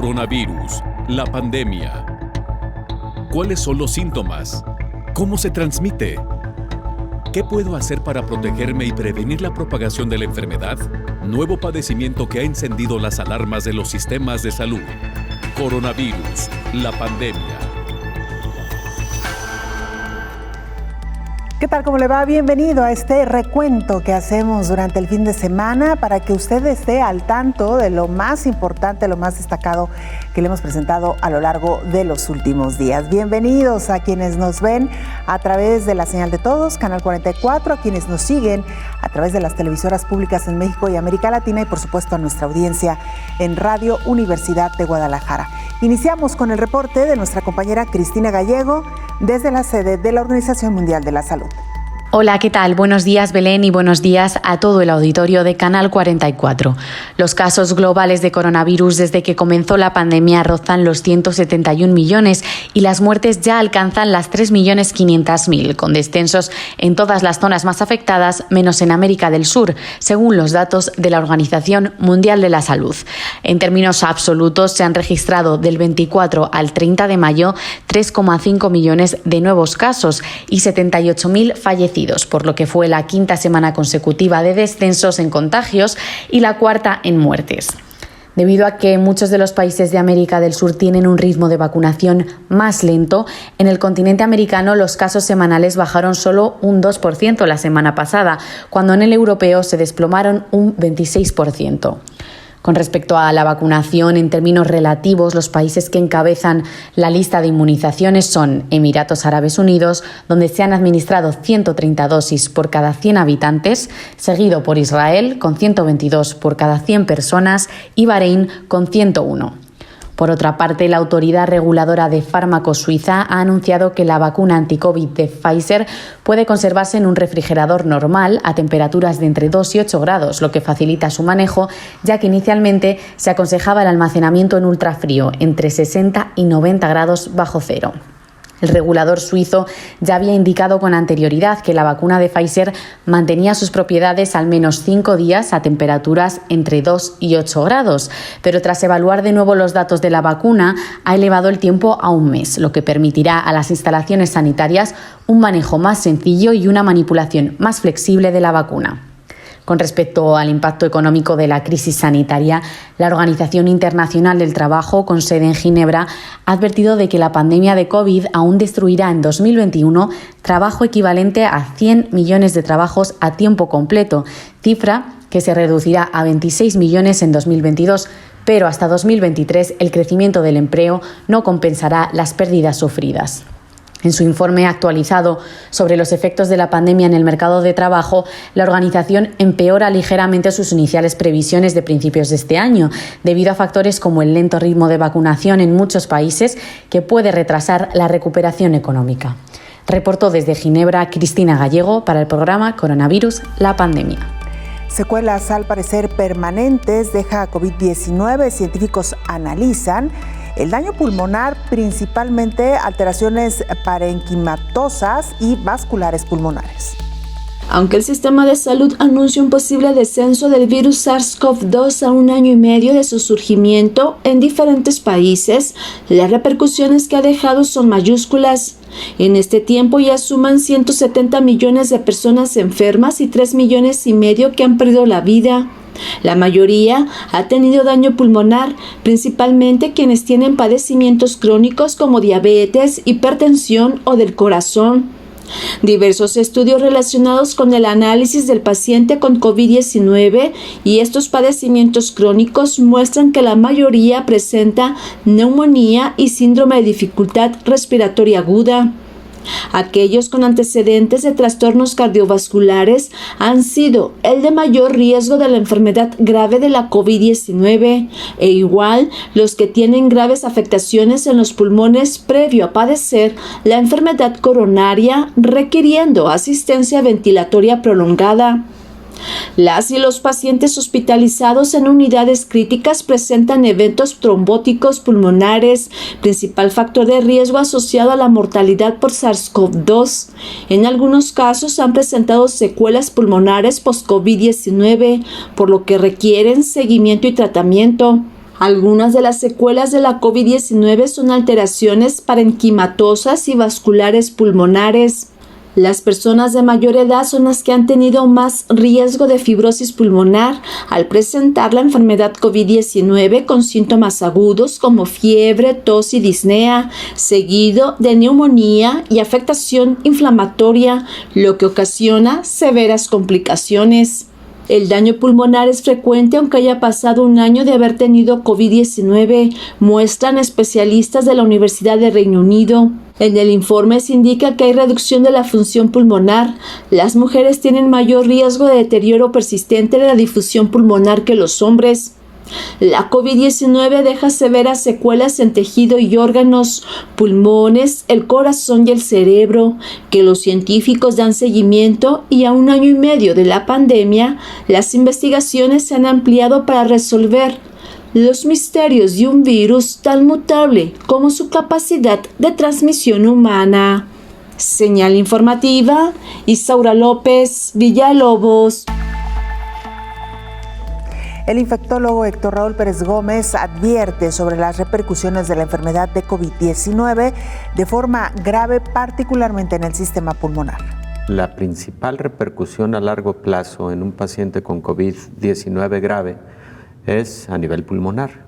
Coronavirus, la pandemia. ¿Cuáles son los síntomas? ¿Cómo se transmite? ¿Qué puedo hacer para protegerme y prevenir la propagación de la enfermedad? Nuevo padecimiento que ha encendido las alarmas de los sistemas de salud. Coronavirus, la pandemia. ¿Qué tal? ¿Cómo le va? Bienvenido a este recuento que hacemos durante el fin de semana para que usted esté al tanto de lo más importante, lo más destacado que le hemos presentado a lo largo de los últimos días. Bienvenidos a quienes nos ven a través de la señal de todos, Canal 44, a quienes nos siguen a través de las televisoras públicas en México y América Latina y por supuesto a nuestra audiencia en Radio Universidad de Guadalajara. Iniciamos con el reporte de nuestra compañera Cristina Gallego desde la sede de la Organización Mundial de la Salud. Hola, ¿qué tal? Buenos días, Belén, y buenos días a todo el auditorio de Canal 44. Los casos globales de coronavirus desde que comenzó la pandemia rozan los 171 millones y las muertes ya alcanzan las 3.500.000, con descensos en todas las zonas más afectadas, menos en América del Sur, según los datos de la Organización Mundial de la Salud. En términos absolutos, se han registrado del 24 al 30 de mayo 3,5 millones de nuevos casos y 78.000 fallecidos, por lo que fue la quinta semana consecutiva de descensos en contagios y la cuarta en muertes. Debido a que muchos de los países de América del Sur tienen un ritmo de vacunación más lento, en el continente americano los casos semanales bajaron solo un 2% la semana pasada, cuando en el europeo se desplomaron un 26%. Con respecto a la vacunación, en términos relativos, los países que encabezan la lista de inmunizaciones son Emiratos Árabes Unidos, donde se han administrado 130 dosis por cada 100 habitantes, seguido por Israel, con 122 por cada 100 personas, y Bahrein, con 101. Por otra parte, la Autoridad Reguladora de Fármacos suiza ha anunciado que la vacuna anti-COVID de Pfizer puede conservarse en un refrigerador normal a temperaturas de entre 2 y 8 grados, lo que facilita su manejo, ya que inicialmente se aconsejaba el almacenamiento en ultrafrío, entre 60 y 90 grados bajo cero. El regulador suizo ya había indicado con anterioridad que la vacuna de Pfizer mantenía sus propiedades al menos 5 días a temperaturas entre 2 y 8 grados, pero tras evaluar de nuevo los datos de la vacuna ha elevado el tiempo a un mes, lo que permitirá a las instalaciones sanitarias un manejo más sencillo y una manipulación más flexible de la vacuna. Con respecto al impacto económico de la crisis sanitaria, la Organización Internacional del Trabajo, con sede en Ginebra, ha advertido de que la pandemia de COVID aún destruirá en 2021 trabajo equivalente a 100 millones de trabajos a tiempo completo, cifra que se reducirá a 26 millones en 2022, pero hasta 2023 el crecimiento del empleo no compensará las pérdidas sufridas. En su informe actualizado sobre los efectos de la pandemia en el mercado de trabajo, la organización empeora ligeramente sus iniciales previsiones de principios de este año, debido a factores como el lento ritmo de vacunación en muchos países, que puede retrasar la recuperación económica. Reportó desde Ginebra Cristina Gallego para el programa Coronavirus, la pandemia. Secuelas al parecer permanentes deja COVID-19. Científicos analizan el daño pulmonar, principalmente alteraciones parenquimatosas y vasculares pulmonares. Aunque el sistema de salud anuncia un posible descenso del virus SARS-CoV-2 a 1 año y medio de su surgimiento en diferentes países, las repercusiones que ha dejado son mayúsculas. En este tiempo ya suman 170 millones de personas enfermas y 3,5 millones que han perdido la vida. La mayoría ha tenido daño pulmonar, principalmente quienes tienen padecimientos crónicos como diabetes, hipertensión o del corazón. Diversos estudios relacionados con el análisis del paciente con COVID-19 y estos padecimientos crónicos muestran que la mayoría presenta neumonía y síndrome de dificultad respiratoria aguda. Aquellos con antecedentes de trastornos cardiovasculares han sido el de mayor riesgo de la enfermedad grave de la COVID-19 e igual los que tienen graves afectaciones en los pulmones previo a padecer la enfermedad coronaria requiriendo asistencia ventilatoria prolongada. Las y los pacientes hospitalizados en unidades críticas presentan eventos trombóticos pulmonares, principal factor de riesgo asociado a la mortalidad por SARS-CoV-2. En algunos casos han presentado secuelas pulmonares post-COVID-19, por lo que requieren seguimiento y tratamiento. Algunas de las secuelas de la COVID-19 son alteraciones parenquimatosas y vasculares pulmonares. Las personas de mayor edad son las que han tenido más riesgo de fibrosis pulmonar al presentar la enfermedad COVID-19 con síntomas agudos como fiebre, tos y disnea, seguido de neumonía y afectación inflamatoria, lo que ocasiona severas complicaciones. El daño pulmonar es frecuente aunque haya pasado un año de haber tenido COVID-19, muestran especialistas de la Universidad de Reino Unido. En el informe se indica que hay reducción de la función pulmonar. Las mujeres tienen mayor riesgo de deterioro persistente de la difusión pulmonar que los hombres. La COVID-19 deja severas secuelas en tejido y órganos, pulmones, el corazón y el cerebro, que los científicos dan seguimiento y a un año y medio de la pandemia, las investigaciones se han ampliado para resolver los misterios de un virus tan mutable como su capacidad de transmisión humana. Señal informativa, Isaura López Villalobos. El infectólogo Héctor Raúl Pérez Gómez advierte sobre las repercusiones de la enfermedad de COVID-19 de forma grave, particularmente en el sistema pulmonar. La principal repercusión a largo plazo en un paciente con COVID-19 grave es a nivel pulmonar.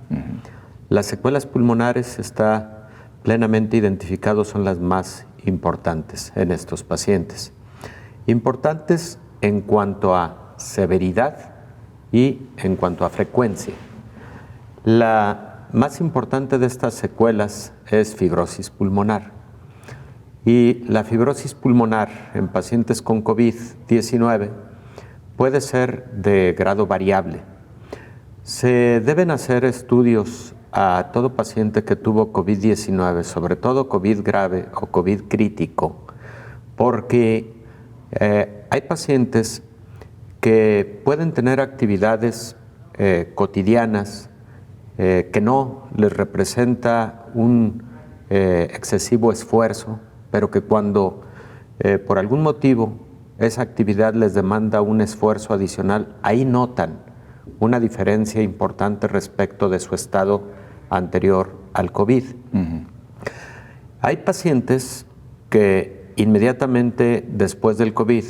Las secuelas pulmonares está plenamente identificadas, son las más importantes en estos pacientes. Importantes en cuanto a severidad y en cuanto a frecuencia. La más importante de estas secuelas es fibrosis pulmonar. Y la fibrosis pulmonar en pacientes con COVID-19 puede ser de grado variable. Se deben hacer estudios a todo paciente que tuvo COVID-19, sobre todo COVID grave o COVID crítico, porque hay pacientes que pueden tener actividades cotidianas que no les representa un excesivo esfuerzo, pero que cuando por algún motivo esa actividad les demanda un esfuerzo adicional, ahí notan una diferencia importante respecto de su estado anterior al COVID. Hay pacientes que inmediatamente después del COVID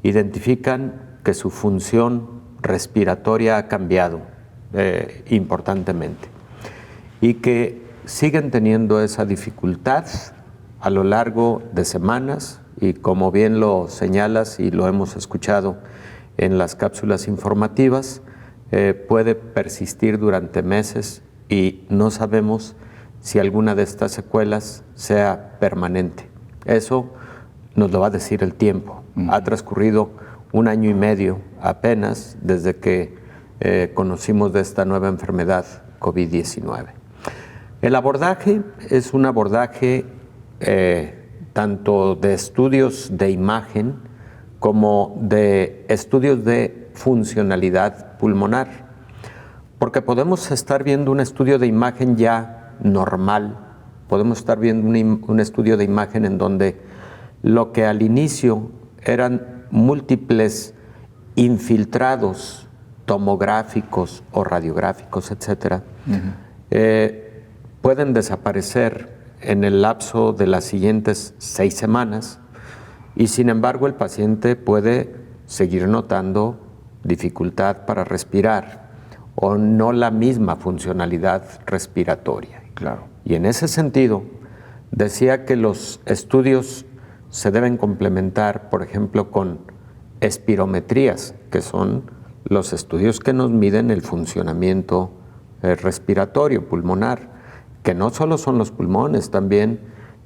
identifican que su función respiratoria ha cambiado importantemente y que siguen teniendo esa dificultad a lo largo de semanas y, como bien lo señalas y lo hemos escuchado en las cápsulas informativas, puede persistir durante meses y no sabemos si alguna de estas secuelas sea permanente. Eso nos lo va a decir el tiempo. Ha transcurrido un año y medio apenas desde que conocimos de esta nueva enfermedad COVID-19. El abordaje es un abordaje tanto de estudios de imagen como de estudios de funcionalidad pulmonar, porque podemos estar viendo un estudio de imagen ya normal, podemos estar viendo un estudio de imagen en donde lo que al inicio eran múltiples infiltrados tomográficos o radiográficos, etcétera, pueden desaparecer en el lapso de las siguientes 6 semanas y sin embargo el paciente puede seguir notando dificultad para respirar o no la misma funcionalidad respiratoria. Claro. Y en ese sentido decía que los estudios se deben complementar, por ejemplo, con espirometrías, que son los estudios que nos miden el funcionamiento respiratorio pulmonar, que no solo son los pulmones, también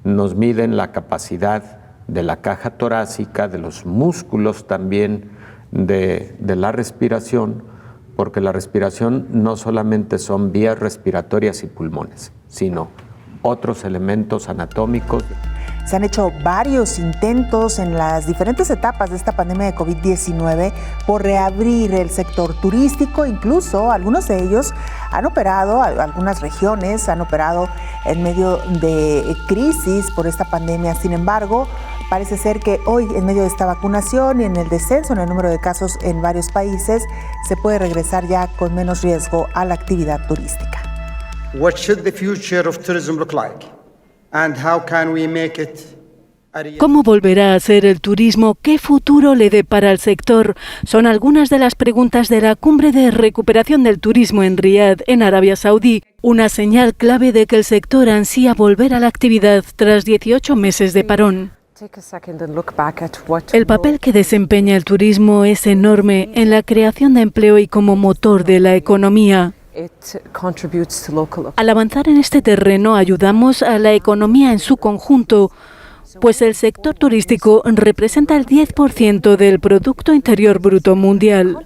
nos miden la capacidad de la caja torácica, de los músculos también de la respiración, porque la respiración no solamente son vías respiratorias y pulmones, sino otros elementos anatómicos. Se han hecho varios intentos en las diferentes etapas de esta pandemia de COVID-19 por reabrir el sector turístico, incluso algunos de ellos han operado, algunas regiones han operado en medio de crisis por esta pandemia. Sin embargo, parece ser que hoy, en medio de esta vacunación y en el descenso en el número de casos en varios países, se puede regresar ya con menos riesgo a la actividad turística. What should the future of tourism look like? And how can we make it? ¿Cómo volverá a ser el turismo? ¿Qué futuro le depara al sector? Son algunas de las preguntas de la cumbre de recuperación del turismo en Riad, en Arabia Saudí, una señal clave de que el sector ansía volver a la actividad tras 18 meses de parón. El papel que desempeña el turismo es enorme en la creación de empleo y como motor de la economía. Al avanzar en este terreno, ayudamos a la economía en su conjunto, pues el sector turístico representa el 10% del Producto Interior Bruto mundial.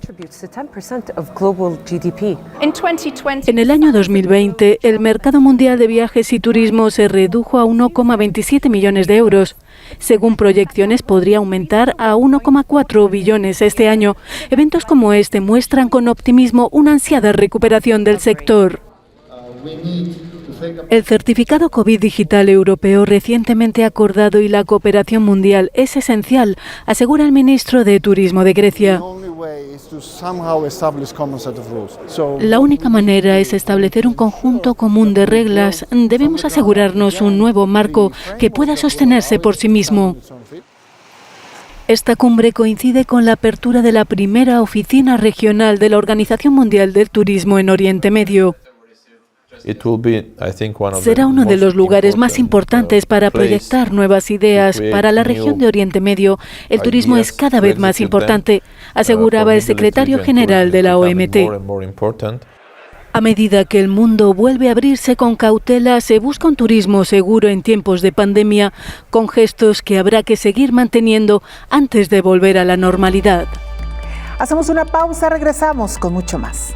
En el año 2020, el mercado mundial de viajes y turismo se redujo a 1,27 millones de euros. Según proyecciones, podría aumentar a 1,4 billones este año. Eventos como este muestran con optimismo una ansiada recuperación del sector. El certificado COVID digital europeo recientemente acordado y la cooperación mundial es esencial, asegura el ministro de Turismo de Grecia. La única manera es establecer un conjunto común de reglas. Debemos asegurarnos un nuevo marco que pueda sostenerse por sí mismo. Esta cumbre coincide con la apertura de la primera oficina regional de la Organización Mundial del Turismo en Oriente Medio. Será uno de los lugares más importantes para proyectar nuevas ideas. Para la región de Oriente Medio, el turismo es cada vez más importante, aseguraba el secretario general de la OMT. A medida que el mundo vuelve a abrirse con cautela, se busca un turismo seguro en tiempos de pandemia, con gestos que habrá que seguir manteniendo antes de volver a la normalidad. Hacemos una pausa, regresamos con mucho más.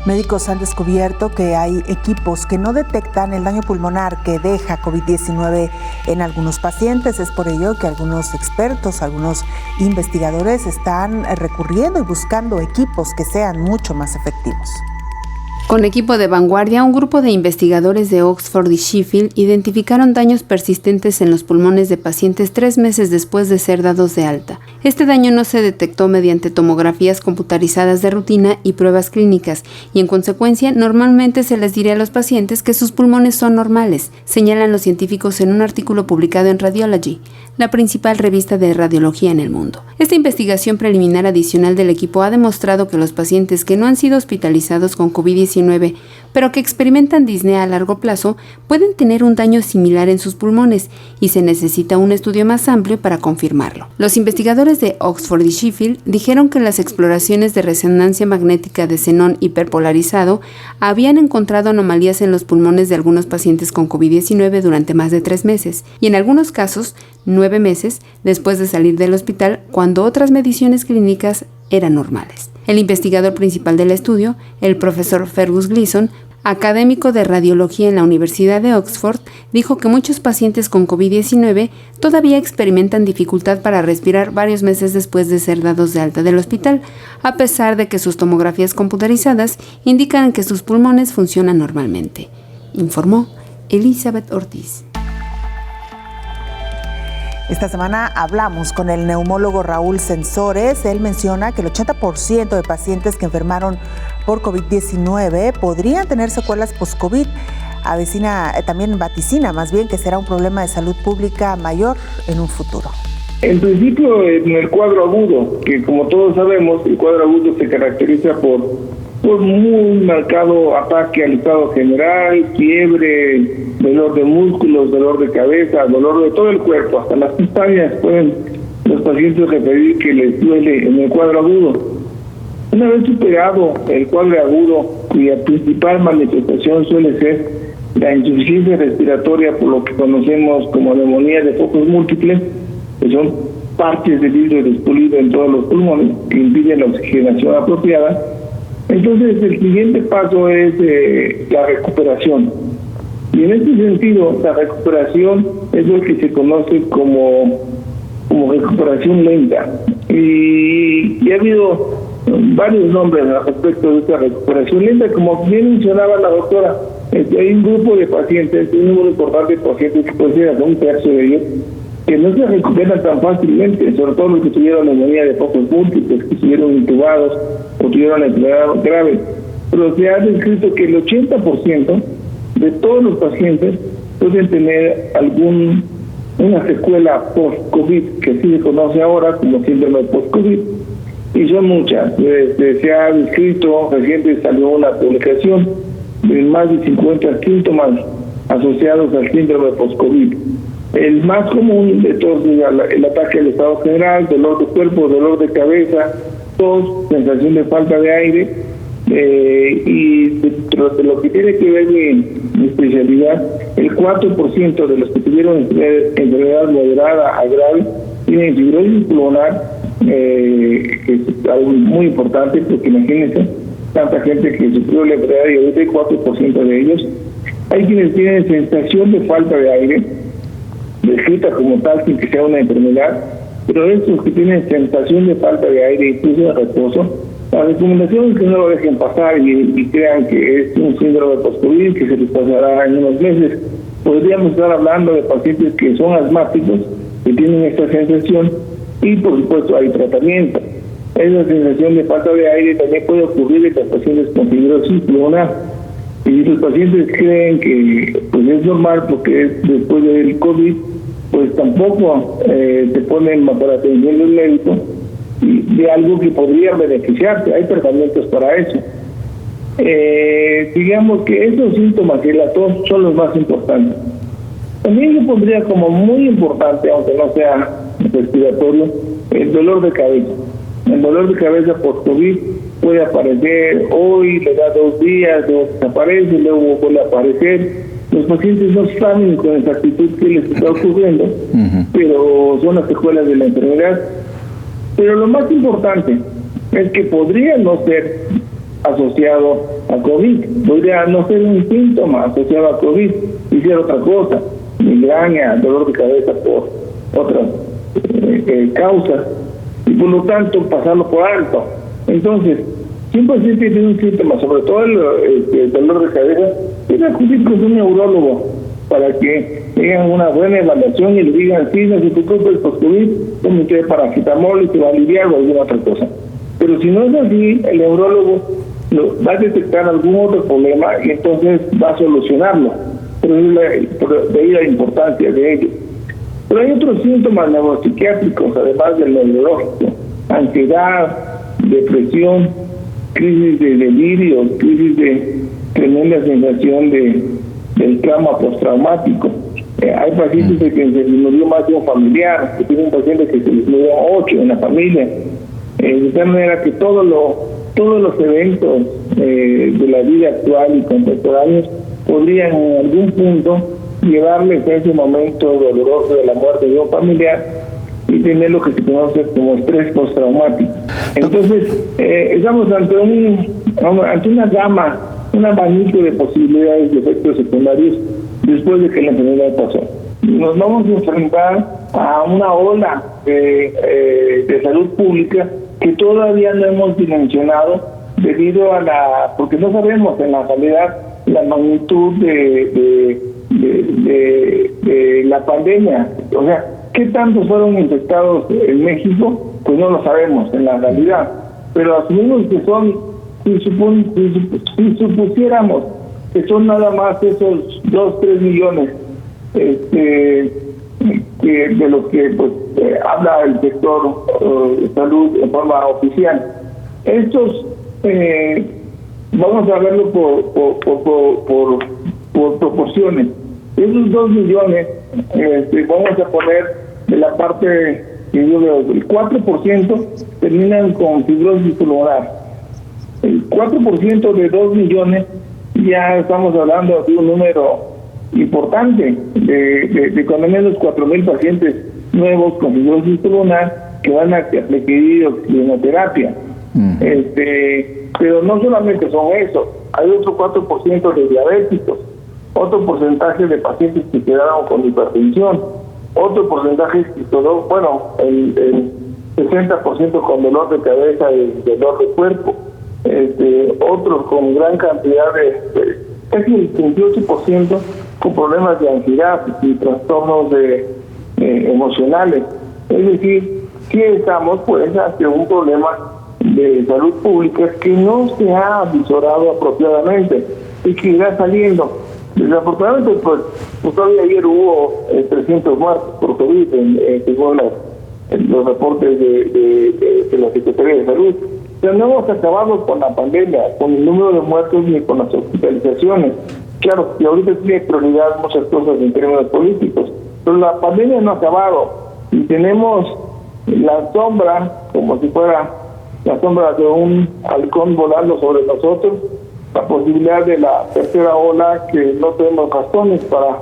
Médicos han descubierto que hay equipos que no detectan el daño pulmonar que deja COVID-19 en algunos pacientes. Es por ello que algunos expertos, algunos investigadores están recurriendo y buscando equipos que sean mucho más efectivos. Con equipo de vanguardia, un grupo de investigadores de Oxford y Sheffield identificaron daños persistentes en los pulmones de pacientes 3 meses después de ser dados de alta. Este daño no se detectó mediante tomografías computarizadas de rutina y pruebas clínicas, y en consecuencia normalmente se les diría a los pacientes que sus pulmones son normales, señalan los científicos en un artículo publicado en Radiology, la principal revista de radiología en el mundo. Esta investigación preliminar adicional del equipo ha demostrado que los pacientes que no han sido hospitalizados con COVID-19, pero que experimentan disnea a largo plazo, pueden tener un daño similar en sus pulmones, y se necesita un estudio más amplio para confirmarlo. Los investigadores de Oxford y Sheffield dijeron que las exploraciones de resonancia magnética de xenón hiperpolarizado habían encontrado anomalías en los pulmones de algunos pacientes con COVID-19 durante más de 3 meses, y en algunos casos 9 meses después de salir del hospital, cuando otras mediciones clínicas eran normales. El investigador principal del estudio, el profesor Fergus Gleason, académico de radiología en la Universidad de Oxford, dijo que muchos pacientes con COVID-19 todavía experimentan dificultad para respirar varios meses después de ser dados de alta del hospital, a pesar de que sus tomografías computarizadas indican que sus pulmones funcionan normalmente, informó Elizabeth Ortiz. Esta semana hablamos con el neumólogo Raúl Sensores. Él menciona que el 80% de pacientes que enfermaron por COVID-19 podrían tener secuelas post-COVID. También vaticina más bien que será un problema de salud pública mayor en un futuro. En principio, en el cuadro agudo, que como todos sabemos, el cuadro agudo se caracteriza por muy marcado ataque al estado general, fiebre, dolor de músculos, dolor de cabeza, dolor de todo el cuerpo, hasta las pestañas pueden los pacientes referir que les duele en el cuadro agudo. Una vez superado el cuadro agudo, cuya principal manifestación suele ser la insuficiencia respiratoria, por lo que conocemos como neumonía de focos múltiples, que son parches de vidrio despulido en todos los pulmones que impiden la oxigenación apropiada. Entonces, el siguiente paso es la recuperación. Y en este sentido, la recuperación es lo que se conoce como recuperación lenta. Y ha habido varios nombres al respecto de esta recuperación lenta. Como bien mencionaba la doctora, hay un grupo de pacientes, un número importante de pacientes, que puede ser hasta un tercio de ellos, que no se recuperan tan fácilmente, sobre todo los que tuvieron neumonía de focos múltiples, que estuvieron intubados o tuvieron enfermedad grave. Pero se ha descrito que el 80% de todos los pacientes pueden tener una secuela post-COVID, que así se conoce ahora como síndrome post-COVID, y son muchas. Se ha descrito, reciente salió una publicación de más de 50 síntomas asociados al síndrome post-COVID. El más común de todos es el ataque al estado general, dolor de cuerpo, dolor de cabeza, tos, sensación de falta de aire, y de lo que tiene que ver mi especialidad, el 4% de los que tuvieron enfermedad moderada a grave tienen fibrosis pulmonar, que es algo muy importante, porque imagínense tanta gente que sufrió la enfermedad y ahorita hay 4% de ellos. Hay quienes tienen sensación de falta de aire, descrita como tal sin que sea una enfermedad, pero estos que tienen sensación de falta de aire, incluso de reposo, la recomendación es que no lo dejen pasar y crean que es un síndrome post-COVID que se les pasará en unos meses. Podríamos estar hablando de pacientes que son asmáticos, que tienen esta sensación, y por supuesto hay tratamiento. Esa sensación de falta de aire también puede ocurrir en los pacientes con fibrosis pulmonar. Y los pacientes creen que pues es normal porque es después del COVID, pues tampoco se ponen bajo la atención del médico y de algo que podría beneficiarse. Hay tratamientos para eso. Digamos que esos síntomas y la tos son los más importantes. También yo pondría como muy importante, aunque no sea respiratorio, el dolor de cabeza. El dolor de cabeza por COVID puede aparecer hoy, le da 2 días, luego desaparece, luego vuelve a aparecer. Los pacientes no saben con exactitud qué les está ocurriendo, pero son las secuelas de la enfermedad. Pero lo más importante es que podría no ser asociado a COVID, podría no ser un síntoma asociado a COVID y ser otra cosa, migraña, dolor de cabeza por otras causas, y por lo tanto pasarlo por alto. Entonces, si un paciente tiene un síntoma, sobre todo el dolor de cabeza, debe acudir con un neurólogo para que tengan una buena evaluación y le digan, sí, no se preocupe, el post-COVID, tome usted paracetamol y se va a aliviar o alguna otra cosa. Pero si no es así, el neurólogo va a detectar algún otro problema y entonces va a solucionarlo. Pero de ahí la importancia de ello. Pero hay otros síntomas neuropsiquiátricos, además del neurológico: ansiedad, depresión, crisis de delirio, crisis de tremenda sensación del trauma postraumático. Hay pacientes que se les murió más de un familiar, que tienen pacientes que se les murió 8 en la familia. De tal manera que todos los eventos de la vida actual y contemporáneos podrían en algún punto llevarles a ese momento doloroso de la muerte de un familiar y tener lo que se conoce como estrés postraumático. Entonces, estamos ante una gama un abanico de posibilidades de efectos secundarios después de que la enfermedad pasó. Nos vamos a enfrentar a una ola de salud pública que todavía no hemos dimensionado debido a porque no sabemos en la realidad la magnitud de la pandemia. O sea, ¿qué tantos fueron infectados en México? Pues no lo sabemos en la realidad. Pero asumimos que son, si supusiéramos que son nada más esos 2-3 millones de los que pues habla el sector salud en forma oficial. Estos vamos a verlo por proporciones. Esos 2 millones vamos a poner de la parte que yo veo, el 4% terminan con fibrosis pulmonar. El 4% de 2 millones ya estamos hablando de un número importante de cuando menos 4,000 pacientes nuevos con fibrosis pulmonar que van a requerir oxigenoterapia. Pero no solamente son eso, hay otro 4% de diabéticos, otro porcentaje de pacientes que quedaron con hipertensión, otro porcentaje que quedó, el 60% con dolor de cabeza y dolor de cuerpo, otros con gran cantidad casi el 28% con problemas de ansiedad y trastornos emocionales. Es decir, sí estamos pues ante un problema de salud pública que no se ha avisorado apropiadamente y que irá saliendo. Desafortunadamente, pues todavía ayer hubo 300 muertos por COVID según los reportes de la Secretaría de Salud. Pero no hemos acabado con la pandemia, con el número de muertos ni con las hospitalizaciones. Claro, que ahorita tiene prioridad muchas cosas en términos políticos, pero la pandemia no ha acabado y tenemos la sombra, como si fuera la sombra de un halcón volando sobre nosotros, la posibilidad de la tercera ola que no tenemos razones para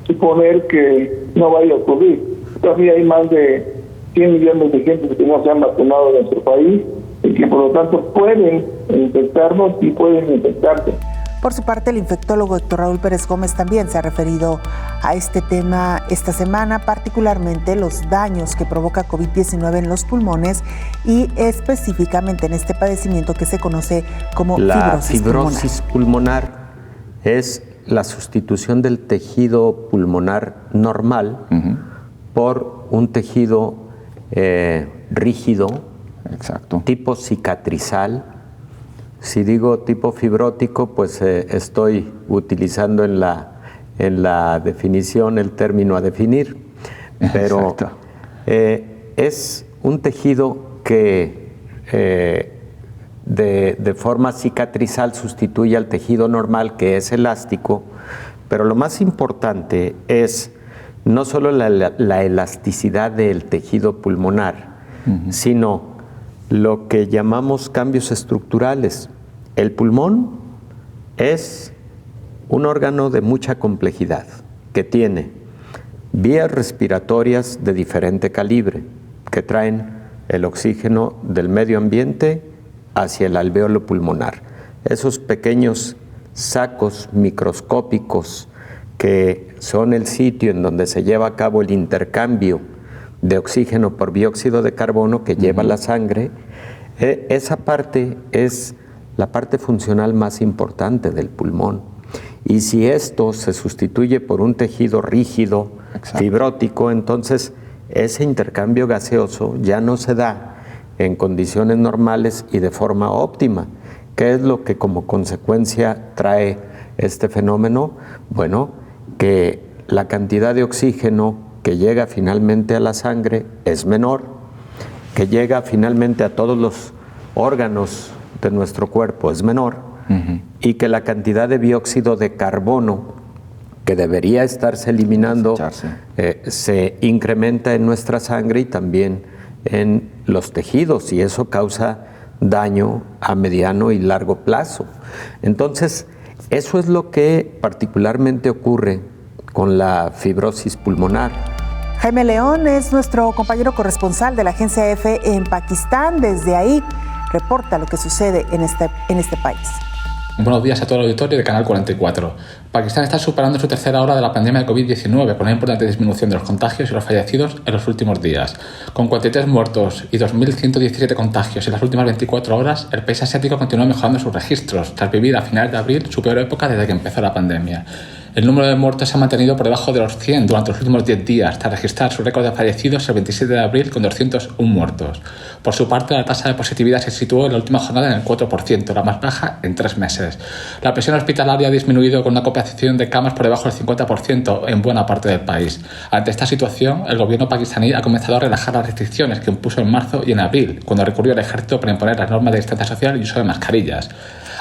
suponer que no vaya a ocurrir. Todavía hay más de 100 millones de gente que no se han vacunado en nuestro país y que por lo tanto pueden infectarnos y pueden infectarse. Por su parte, el infectólogo Héctor Raúl Pérez Gómez también se ha referido a este tema esta semana, particularmente los daños que provoca COVID-19 en los pulmones y específicamente en este padecimiento que se conoce como fibrosis pulmonar. Es la sustitución del tejido pulmonar normal por un tejido rígido, tipo cicatrizal. Si digo tipo fibrótico, pues estoy utilizando en la definición el término a definir, pero es un tejido que de forma cicatrizal sustituye al tejido normal, que es elástico, pero lo más importante es no solo la elasticidad del tejido pulmonar, sino lo que llamamos cambios estructurales. El pulmón es un órgano de mucha complejidad que tiene vías respiratorias de diferente calibre que traen el oxígeno del medio ambiente hacia el alvéolo pulmonar. Esos pequeños sacos microscópicos que son el sitio en donde se lleva a cabo el intercambio de oxígeno por dióxido de carbono que lleva la sangre, esa parte es la parte funcional más importante del pulmón. Y si esto se sustituye por un tejido rígido, fibrótico, entonces ese intercambio gaseoso ya no se da en condiciones normales y de forma óptima. ¿Qué es lo que como consecuencia trae este fenómeno? Bueno, que la cantidad de oxígeno que llega finalmente a la sangre es menor, que llega finalmente a todos los órganos de nuestro cuerpo es menor, y que la cantidad de dióxido de carbono que debería estarse eliminando se incrementa en nuestra sangre y también en los tejidos, y eso causa daño a mediano y largo plazo. Entonces, eso es lo que particularmente ocurre con la fibrosis pulmonar. Jaime León es nuestro compañero corresponsal de la agencia EFE en Pakistán. Desde ahí reporta lo que sucede en este país. Buenos días a todo el auditorio de Canal 44. Pakistán está superando su tercera ola de la pandemia de COVID-19 con una importante disminución de los contagios y los fallecidos en los últimos días. Con 43 muertos y 2.117 contagios en las últimas 24 horas, el país asiático continúa mejorando sus registros, tras vivir a finales de abril su peor época desde que empezó la pandemia. El número de muertos se ha mantenido por debajo de los 100 durante los últimos 10 días, tras registrar su récord de fallecidos el 27 de abril con 201 muertos. Por su parte, la tasa de positividad se situó en la última jornada en el 4%, la más baja en 3 meses. La presión hospitalaria ha disminuido con una ocupación de camas por debajo del 50% en buena parte del país. Ante esta situación, el gobierno pakistaní ha comenzado a relajar las restricciones que impuso en marzo y en abril, cuando recurrió al ejército para imponer las normas de distancia social y uso de mascarillas.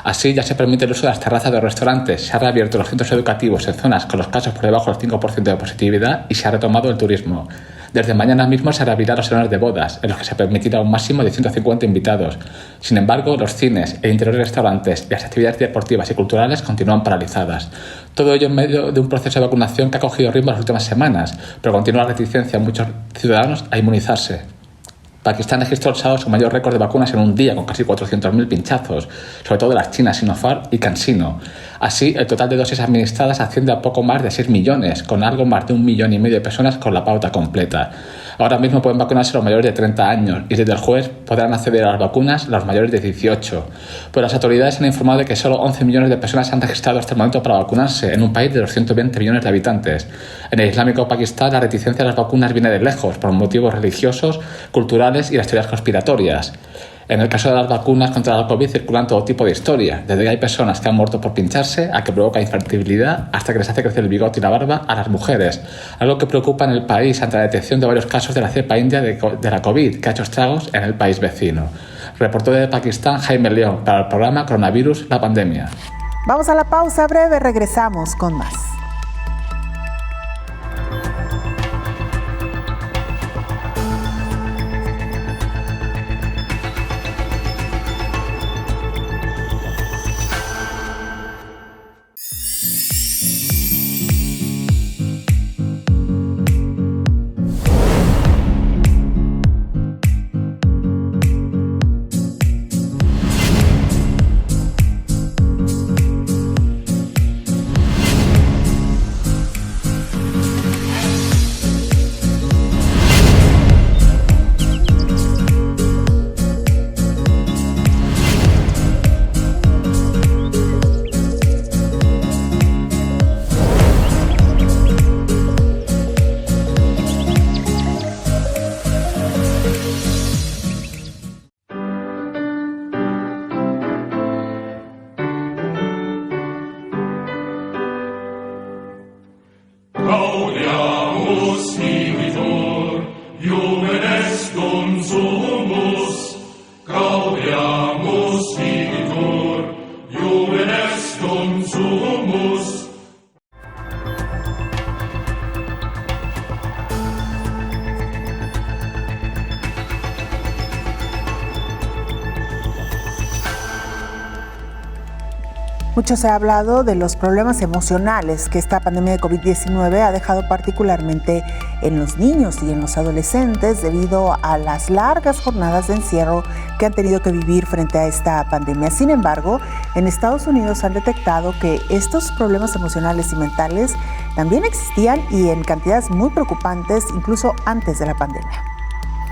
Así, ya se permite el uso de las terrazas de los restaurantes, se han reabierto los centros educativos en zonas con los casos por debajo del 5% de positividad y se ha retomado el turismo. Desde mañana mismo se reabrirán los salones de bodas, en los que se permitirá un máximo de 150 invitados. Sin embargo, los cines, el interior de restaurantes y las actividades deportivas y culturales continúan paralizadas. Todo ello en medio de un proceso de vacunación que ha cogido ritmo en las últimas semanas, pero continúa la reticencia de muchos ciudadanos a inmunizarse. Pakistán registró el sábado su mayor récord de vacunas en un día, con casi 400.000 pinchazos, sobre todo de las chinas Sinopharm y CanSino. Así, el total de dosis administradas asciende a poco más de 6 millones, con algo más de 1,5 millones de personas con la pauta completa. Ahora mismo pueden vacunarse los mayores de 30 años y desde el jueves podrán acceder a las vacunas los mayores de 18. Pero las autoridades han informado de que solo 11 millones de personas se han registrado hasta el momento para vacunarse en un país de 220 millones de habitantes. En el islámico Pakistán, la reticencia a las vacunas viene de lejos, por motivos religiosos, culturales y las teorías conspiratorias. En el caso de las vacunas contra la COVID circulan todo tipo de historias, desde que hay personas que han muerto por pincharse, a que provoca infertilidad, hasta que les hace crecer el bigote y la barba a las mujeres, algo que preocupa en el país ante la detección de varios casos de la cepa india de la COVID, que ha hecho estragos en el país vecino. Reportó desde Pakistán Jaime León para el programa Coronavirus, la pandemia. Vamos a la pausa breve, regresamos con más. Mucho se ha hablado de los problemas emocionales que esta pandemia de COVID-19 ha dejado particularmente en los niños y en los adolescentes debido a las largas jornadas de encierro que han tenido que vivir frente a esta pandemia. Sin embargo, en Estados Unidos han detectado que estos problemas emocionales y mentales también existían y en cantidades muy preocupantes incluso antes de la pandemia.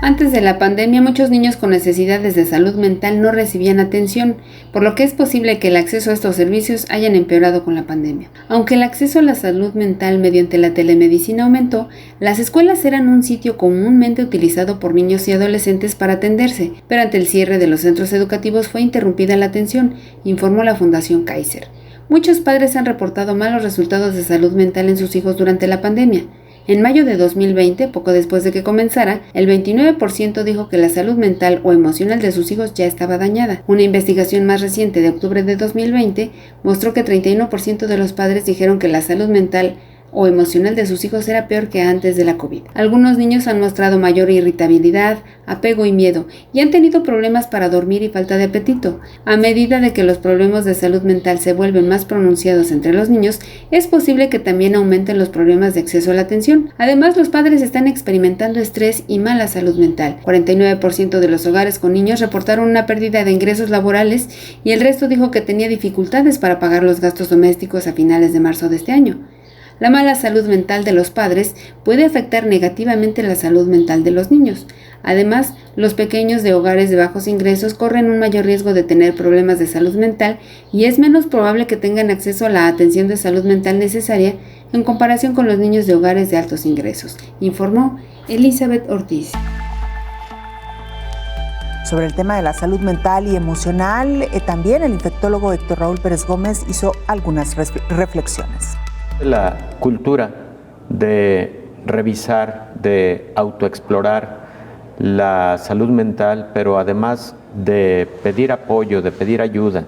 Antes de la pandemia, muchos niños con necesidades de salud mental no recibían atención, por lo que es posible que el acceso a estos servicios hayan empeorado con la pandemia. Aunque el acceso a la salud mental mediante la telemedicina aumentó, las escuelas eran un sitio comúnmente utilizado por niños y adolescentes para atenderse, pero ante el cierre de los centros educativos fue interrumpida la atención, informó la Fundación Kaiser. Muchos padres han reportado malos resultados de salud mental en sus hijos durante la pandemia. En mayo de 2020, poco después de que comenzara, el 29% dijo que la salud mental o emocional de sus hijos ya estaba dañada. Una investigación más reciente de octubre de 2020 mostró que 31% de los padres dijeron que la salud mental o emocional de sus hijos era peor que antes de la COVID. Algunos niños han mostrado mayor irritabilidad, apego y miedo, y han tenido problemas para dormir y falta de apetito. A medida de que los problemas de salud mental se vuelven más pronunciados entre los niños, es posible que también aumenten los problemas de acceso a la atención. Además, los padres están experimentando estrés y mala salud mental. 49% de los hogares con niños reportaron una pérdida de ingresos laborales y el resto dijo que tenía dificultades para pagar los gastos domésticos a finales de marzo de este año. La mala salud mental de los padres puede afectar negativamente la salud mental de los niños. Además, los pequeños de hogares de bajos ingresos corren un mayor riesgo de tener problemas de salud mental y es menos probable que tengan acceso a la atención de salud mental necesaria en comparación con los niños de hogares de altos ingresos, informó Elizabeth Ortiz. Sobre el tema de la salud mental y emocional, también el infectólogo Héctor Raúl Pérez Gómez hizo algunas reflexiones. La cultura de revisar, de autoexplorar la salud mental, pero además de pedir apoyo, de pedir ayuda,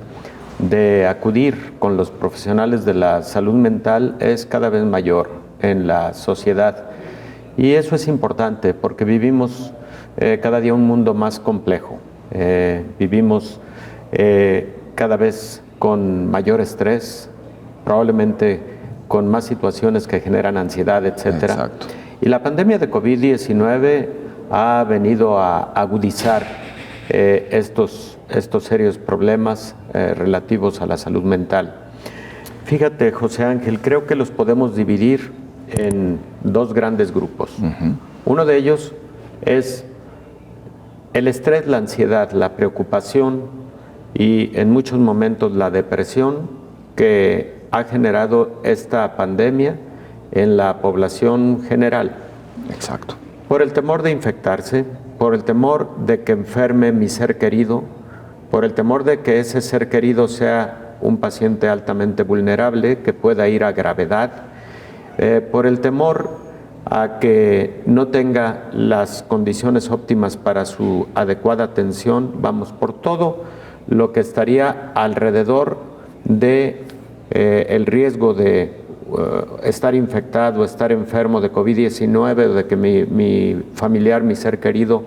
de acudir con los profesionales de la salud mental es cada vez mayor en la sociedad. Y eso es importante porque vivimos cada día un mundo más complejo. Vivimos cada vez con mayor estrés, probablemente con más situaciones que generan ansiedad, etcétera. Exacto. Y la pandemia de COVID-19 ha venido a agudizar estos serios problemas relativos a la salud mental. Fíjate, José Ángel, creo que los podemos dividir en dos grandes grupos. Uno de ellos es el estrés, la ansiedad, la preocupación y en muchos momentos la depresión que ha generado esta pandemia en la población general. Exacto. Por el temor de infectarse, por el temor de que enferme mi ser querido, por el temor de que ese ser querido sea un paciente altamente vulnerable, que pueda ir a gravedad, por el temor a que no tenga las condiciones óptimas para su adecuada atención, vamos, por todo lo que estaría alrededor de el riesgo de estar infectado, estar enfermo de COVID-19 o de que mi familiar, mi ser querido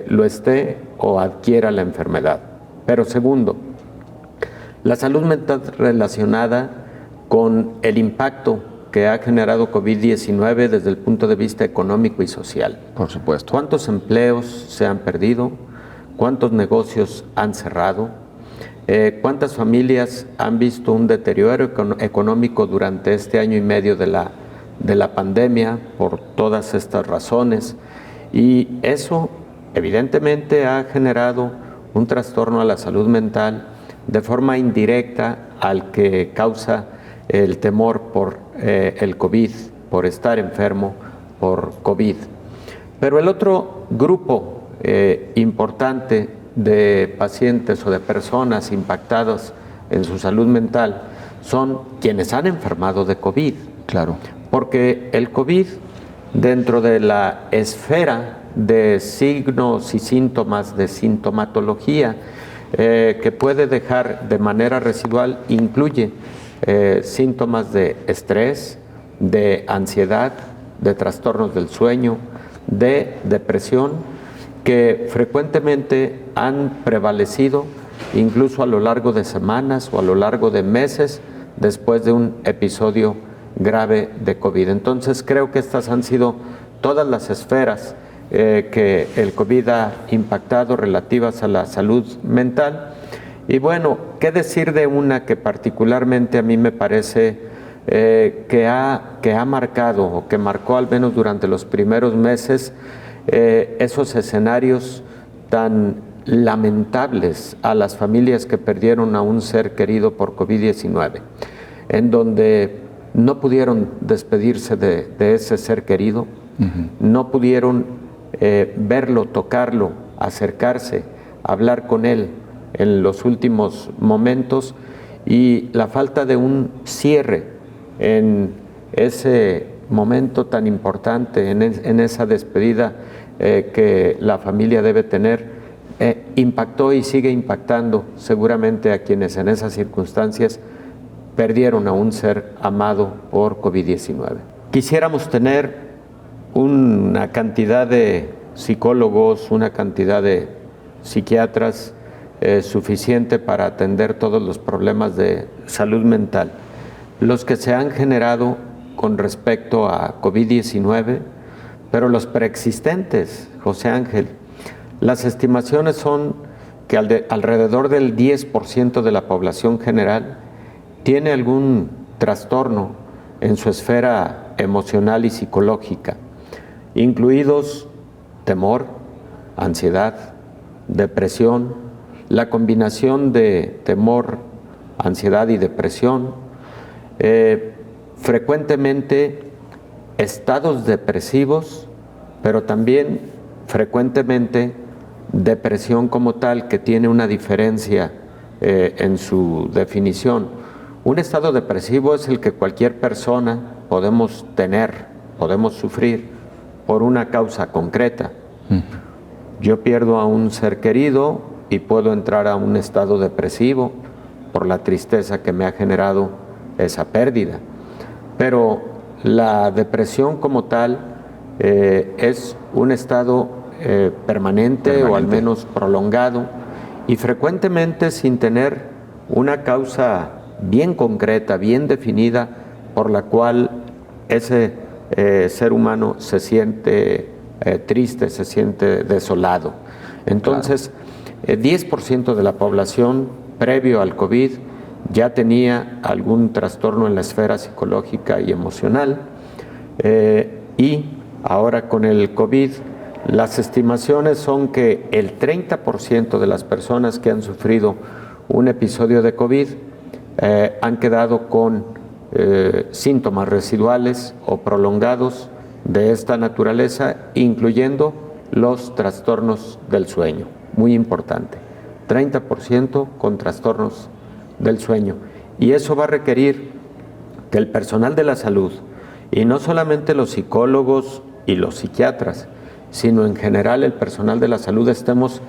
lo esté o adquiera la enfermedad. Pero segundo, la salud mental relacionada con el impacto que ha generado COVID-19 desde el punto de vista económico y social. Por supuesto. ¿Cuántos empleos se han perdido? ¿Cuántos negocios han cerrado? ¿Cuántas familias han visto un deterioro económico durante este año y medio de la pandemia por todas estas razones? Y eso evidentemente ha generado un trastorno a la salud mental de forma indirecta al que causa el temor por el COVID, por estar enfermo por COVID. Pero el otro grupo importante de pacientes o de personas impactadas en su salud mental son quienes han enfermado de COVID. Claro. Porque el COVID, dentro de la esfera de signos y síntomas de sintomatología que puede dejar de manera residual, incluye síntomas de estrés, de ansiedad, de trastornos del sueño, de depresión, que frecuentemente han prevalecido incluso a lo largo de semanas o a lo largo de meses después de un episodio grave de COVID. Entonces creo que estas han sido todas las esferas que el COVID ha impactado relativas a la salud mental. Y bueno, ¿qué decir de una que particularmente a mí me parece que ha marcado o que marcó al menos durante los primeros meses esos escenarios tan lamentables a las familias que perdieron a un ser querido por COVID-19, en donde no pudieron despedirse de ese ser querido, no pudieron verlo, tocarlo, acercarse, hablar con él en los últimos momentos, y la falta de un cierre en ese momento tan importante, en esa despedida que la familia debe tener, impactó y sigue impactando seguramente a quienes en esas circunstancias perdieron a un ser amado por COVID-19. Quisiéramos tener una cantidad de psicólogos, una cantidad de psiquiatras suficiente para atender todos los problemas de salud mental. Los que se han generado con respecto a COVID-19, pero los preexistentes, José Ángel. Las estimaciones son que alrededor del 10% de la población general tiene algún trastorno en su esfera emocional y psicológica, incluidos temor, ansiedad, depresión, la combinación de temor, ansiedad y depresión, frecuentemente estados depresivos, pero también frecuentemente depresión como tal, que tiene una diferencia en su definición. Un estado depresivo es el que cualquier persona podemos tener, podemos sufrir por una causa concreta. Yo pierdo a un ser querido y puedo entrar a un estado depresivo por la tristeza que me ha generado esa pérdida. Pero la depresión como tal es un estado permanente o al menos prolongado y frecuentemente sin tener una causa bien concreta, bien definida, por la cual ese ser humano se siente triste, se siente desolado. Entonces, 10% de la población previo al COVID ya tenía algún trastorno en la esfera psicológica y emocional, y ahora con el COVID las estimaciones son que el 30% de las personas que han sufrido un episodio de COVID han quedado con síntomas residuales o prolongados de esta naturaleza, incluyendo los trastornos del sueño. Muy importante, 30% con trastornos del sueño. Y eso va a requerir que el personal de la salud, y no solamente los psicólogos y los psiquiatras, sino en general el personal de la salud, estemos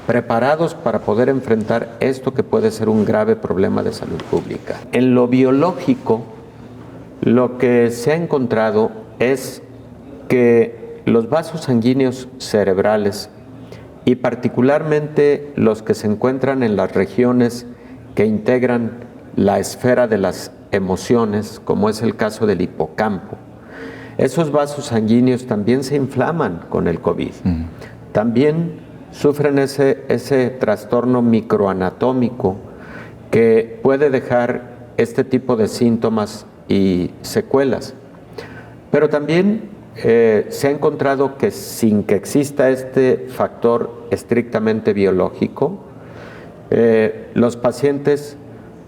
preparados para poder enfrentar esto que puede ser un grave problema de salud pública. En lo biológico, lo que se ha encontrado es que los vasos sanguíneos cerebrales, y particularmente los que se encuentran en las regiones que integran la esfera de las emociones, como es el caso del hipocampo, esos vasos sanguíneos también se inflaman con el COVID. También sufren ese trastorno microanatómico que puede dejar este tipo de síntomas y secuelas. Pero también se ha encontrado que sin que exista este factor estrictamente biológico, los pacientes,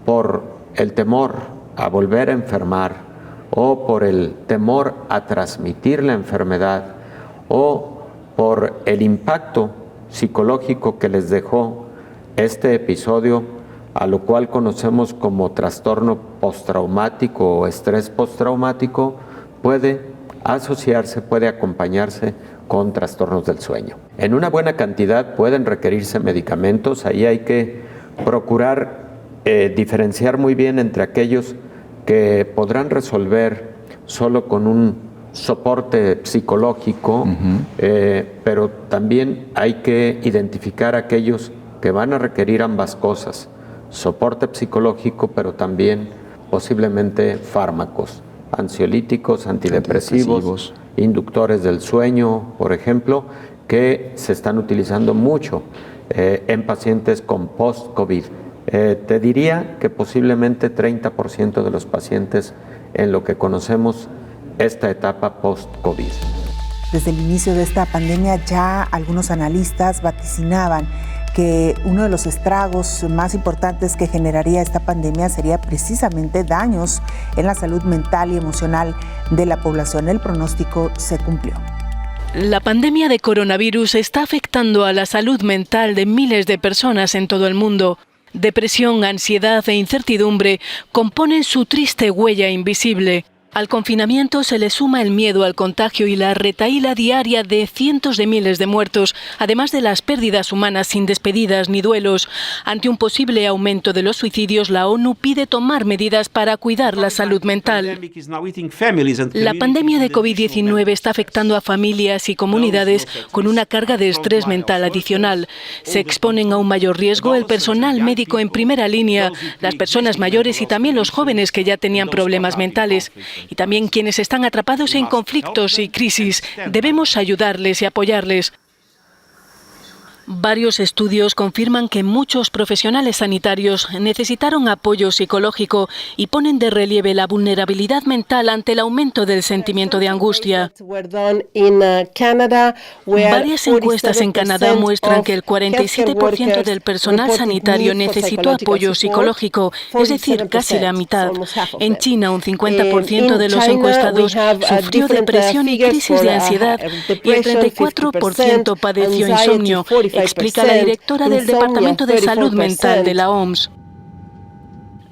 por el temor a volver a enfermar o por el temor a transmitir la enfermedad o por el impacto psicológico que les dejó este episodio, a lo cual conocemos como trastorno postraumático o estrés postraumático, puede asociarse, puede acompañarse con trastornos del sueño. En una buena cantidad pueden requerirse medicamentos. Ahí hay que procurar diferenciar muy bien entre aquellos que podrán resolver solo con un soporte psicológico, pero también hay que identificar aquellos que van a requerir ambas cosas, soporte psicológico, pero también posiblemente fármacos, ansiolíticos, antidepresivos, inductores del sueño, por ejemplo, que se están utilizando mucho en pacientes con post-COVID. Te diría que posiblemente 30% de los pacientes en lo que conocemos esta etapa post-COVID. Desde el inicio de esta pandemia ya algunos analistas vaticinaban que uno de los estragos más importantes que generaría esta pandemia sería precisamente daños en la salud mental y emocional de la población. El pronóstico se cumplió. La pandemia de coronavirus está afectando a la salud mental de miles de personas en todo el mundo. Depresión, ansiedad e incertidumbre componen su triste huella invisible. Al confinamiento se le suma el miedo al contagio y la retahíla diaria de cientos de miles de muertos, además de las pérdidas humanas sin despedidas ni duelos. Ante un posible aumento de los suicidios, la ONU pide tomar medidas para cuidar la salud mental. La pandemia de COVID-19 está afectando a familias y comunidades con una carga de estrés mental adicional. Se exponen a un mayor riesgo el personal médico en primera línea, las personas mayores y también los jóvenes que ya tenían problemas mentales. Y también quienes están atrapados en conflictos y crisis. Debemos ayudarles y apoyarles. Varios estudios confirman que muchos profesionales sanitarios necesitaron apoyo psicológico y ponen de relieve la vulnerabilidad mental ante el aumento del sentimiento de angustia. Varias encuestas en Canadá muestran que el 47% del personal sanitario necesitó apoyo psicológico, es decir, casi la mitad. En China, un 50% de los encuestados sufrió depresión y crisis de ansiedad y el 34% padeció insomnio, explica la directora del Departamento de Salud Mental de la OMS.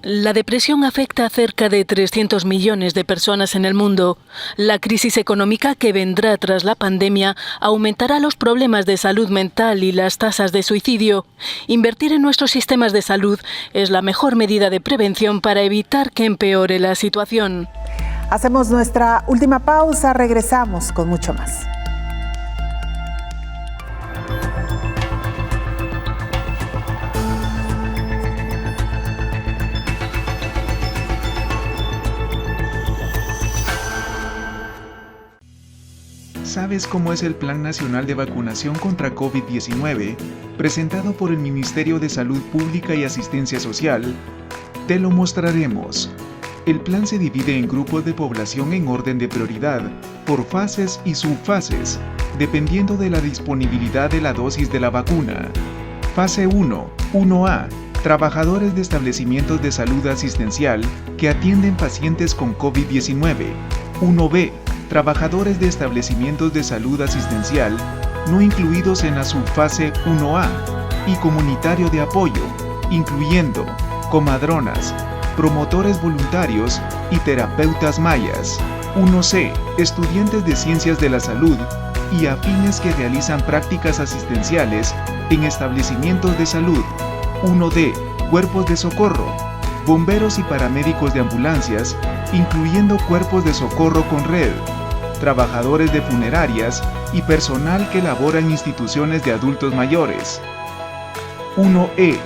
La depresión afecta a cerca de 300 millones de personas en el mundo. La crisis económica que vendrá tras la pandemia aumentará los problemas de salud mental y las tasas de suicidio. Invertir en nuestros sistemas de salud es la mejor medida de prevención para evitar que empeore la situación. Hacemos nuestra última pausa, regresamos con mucho más. ¿Sabes cómo es el Plan Nacional de Vacunación contra COVID-19, presentado por el Ministerio de Salud Pública y Asistencia Social? Te lo mostraremos. El plan se divide en grupos de población en orden de prioridad, por fases y subfases, dependiendo de la disponibilidad de la dosis de la vacuna. Fase 1, 1A. Trabajadores de establecimientos de salud asistencial que atienden pacientes con COVID-19. 1B. Trabajadores de establecimientos de salud asistencial no incluidos en la subfase 1A y comunitario de apoyo, incluyendo comadronas, promotores voluntarios y terapeutas mayas. 1C. Estudiantes de ciencias de la salud y afines que realizan prácticas asistenciales en establecimientos de salud. 1D. Cuerpos de socorro, bomberos y paramédicos de ambulancias, incluyendo cuerpos de socorro con red, trabajadores de funerarias y personal que labora en instituciones de adultos mayores. 1E.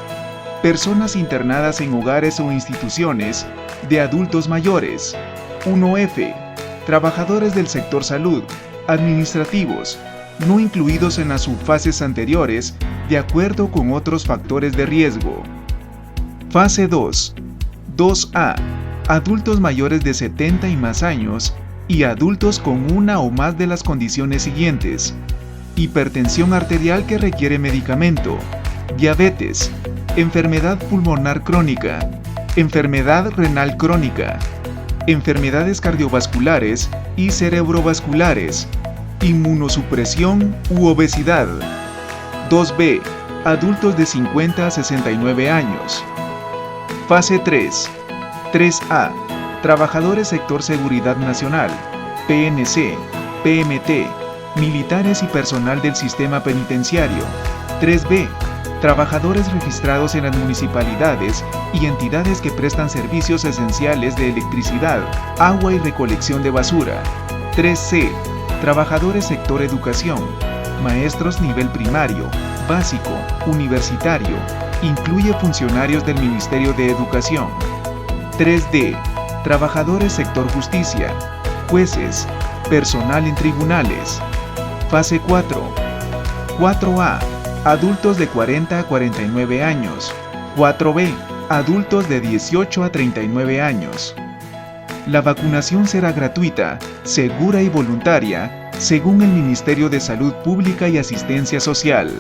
Personas internadas en hogares o instituciones de adultos mayores. 1F. Trabajadores del sector salud, administrativos, no incluidos en las subfases anteriores de acuerdo con otros factores de riesgo. Fase 2. 2A. Adultos mayores de 70 y más años y adultos con una o más de las condiciones siguientes: hipertensión arterial que requiere medicamento, diabetes, enfermedad pulmonar crónica, enfermedad renal crónica, enfermedades cardiovasculares y cerebrovasculares, inmunosupresión u obesidad. 2B. Adultos de 50 a 69 años. Fase 3. 3A. Trabajadores sector Seguridad Nacional, PNC, PMT, militares y personal del sistema penitenciario. 3B. Trabajadores registrados en las municipalidades y entidades que prestan servicios esenciales de electricidad, agua y recolección de basura. 3C. Trabajadores sector educación, maestros nivel primario, básico, universitario, incluye funcionarios del Ministerio de Educación. 3D. Trabajadores sector justicia, jueces, personal en tribunales. Fase 4. 4A. Adultos de 40 a 49 años. 4B. Adultos de 18 a 39 años. La vacunación será gratuita, segura y voluntaria, según el Ministerio de Salud Pública y Asistencia Social.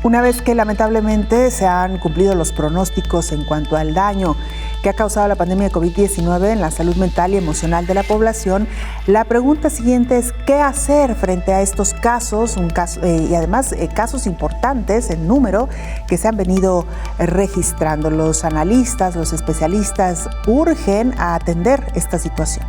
Una vez que lamentablemente se han cumplido los pronósticos en cuanto al daño que ha causado la pandemia de COVID-19 en la salud mental y emocional de la población, la pregunta siguiente es ¿qué hacer frente a estos casos? Y además casos importantes en número que se han venido registrando. Los analistas, los especialistas urgen a atender esta situación.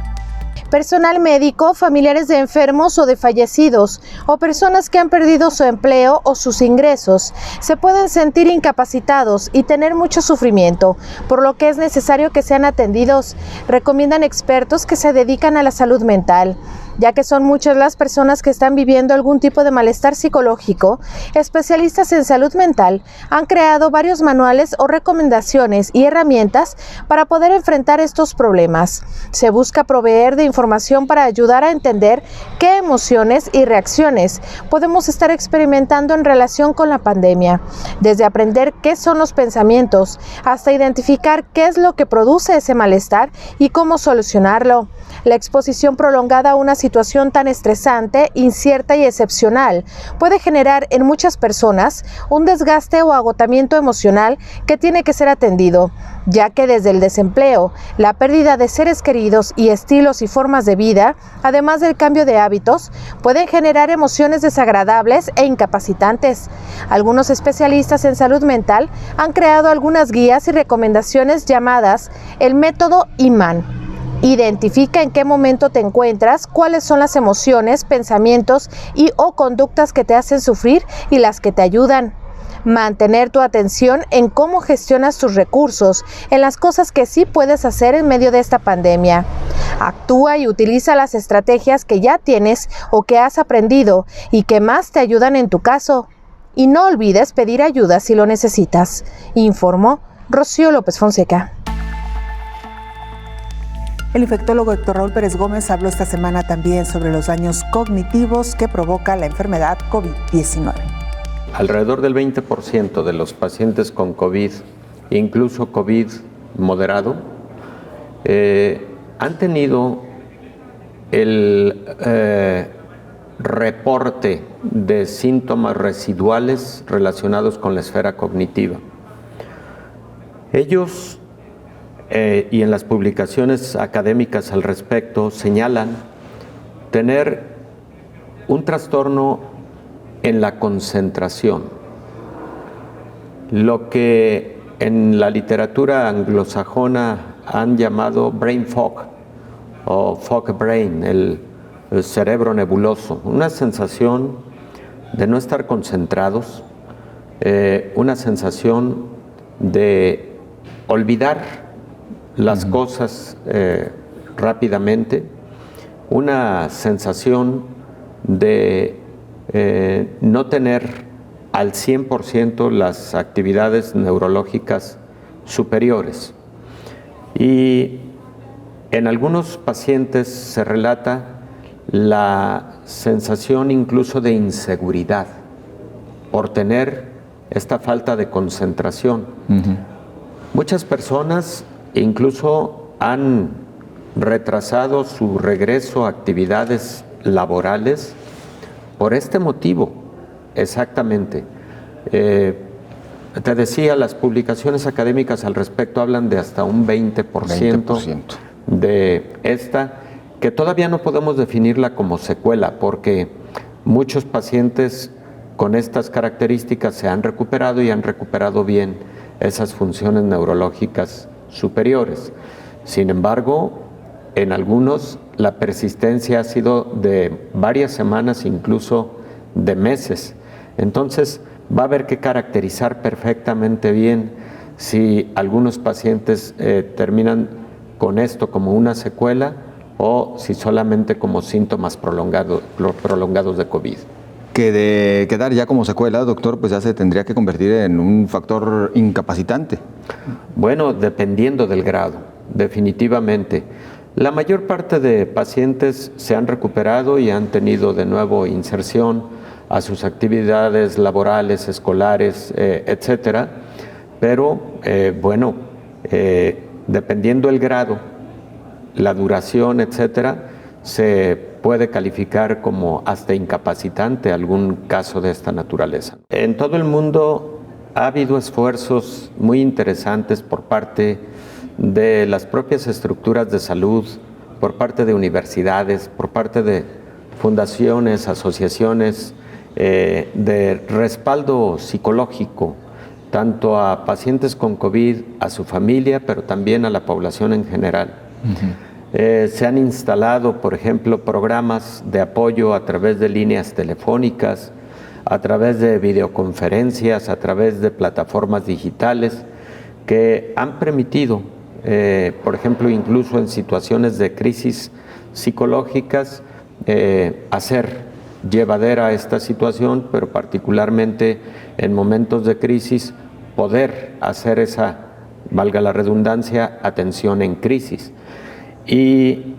Personal médico, familiares de enfermos o de fallecidos, o personas que han perdido su empleo o sus ingresos, se pueden sentir incapacitados y tener mucho sufrimiento, por lo que es necesario que sean atendidos. Recomiendan expertos que se dedican a la salud mental. Ya que son muchas las personas que están viviendo algún tipo de malestar psicológico, especialistas en salud mental han creado varios manuales o recomendaciones y herramientas para poder enfrentar estos problemas. Se busca proveer de información para ayudar a entender qué emociones y reacciones podemos estar experimentando en relación con la pandemia, desde aprender qué son los pensamientos hasta identificar qué es lo que produce ese malestar y cómo solucionarlo. La exposición prolongada a una situación tan estresante, incierta y excepcional puede generar en muchas personas un desgaste o agotamiento emocional que tiene que ser atendido, ya que desde el desempleo, la pérdida de seres queridos y estilos y formas de vida, además del cambio de hábitos, pueden generar emociones desagradables e incapacitantes. Algunos especialistas en salud mental han creado algunas guías y recomendaciones llamadas el método IMAN. Identifica en qué momento te encuentras, cuáles son las emociones, pensamientos y o conductas que te hacen sufrir y las que te ayudan. Mantener tu atención en cómo gestionas tus recursos, en las cosas que sí puedes hacer en medio de esta pandemia. Actúa y utiliza las estrategias que ya tienes o que has aprendido y que más te ayudan en tu caso. Y no olvides pedir ayuda si lo necesitas. Informó Rocío López Fonseca. El infectólogo Héctor Raúl Pérez Gómez habló esta semana también sobre los daños cognitivos que provoca la enfermedad COVID-19. Alrededor del 20% de los pacientes con COVID, incluso COVID moderado, han tenido el reporte de síntomas residuales relacionados con la esfera cognitiva. Ellos y en las publicaciones académicas al respecto señalan tener un trastorno en la concentración, lo que en la literatura anglosajona han llamado brain fog o fog brain, el cerebro nebuloso, una sensación de no estar concentrados, una sensación de olvidar las cosas rápidamente, una sensación de no tener al 100% las actividades neurológicas superiores. Y en algunos pacientes se relata la sensación incluso de inseguridad por tener esta falta de concentración. Muchas personas incluso han retrasado su regreso a actividades laborales por este motivo, exactamente. Te decía, las publicaciones académicas al respecto hablan de hasta un 20%. De esta, que todavía no podemos definirla como secuela, porque muchos pacientes con estas características se han recuperado y han recuperado bien esas funciones neurológicas superiores. Sin embargo, en algunos la persistencia ha sido de varias semanas, incluso de meses. Entonces, va a haber que caracterizar perfectamente bien si algunos pacientes terminan con esto como una secuela o si solamente como síntomas prolongados de COVID. Que de quedar ya como secuela, doctor, pues ya se tendría que convertir en un factor incapacitante. Bueno, dependiendo del grado, definitivamente. La mayor parte de pacientes se han recuperado y han tenido de nuevo inserción a sus actividades laborales, escolares, etcétera. Pero, dependiendo el grado, la duración, etcétera, se puede calificar como hasta incapacitante algún caso de esta naturaleza. En todo el mundo ha habido esfuerzos muy interesantes por parte de las propias estructuras de salud, por parte de universidades, por parte de fundaciones, asociaciones de respaldo psicológico, tanto a pacientes con COVID, a su familia, pero también a la población en general. Se han instalado, por ejemplo, programas de apoyo a través de líneas telefónicas, a través de videoconferencias, a través de plataformas digitales que han permitido, por ejemplo, incluso en situaciones de crisis psicológicas, hacer llevadera esta situación, pero particularmente en momentos de crisis, poder hacer esa, valga la redundancia, atención en crisis. Y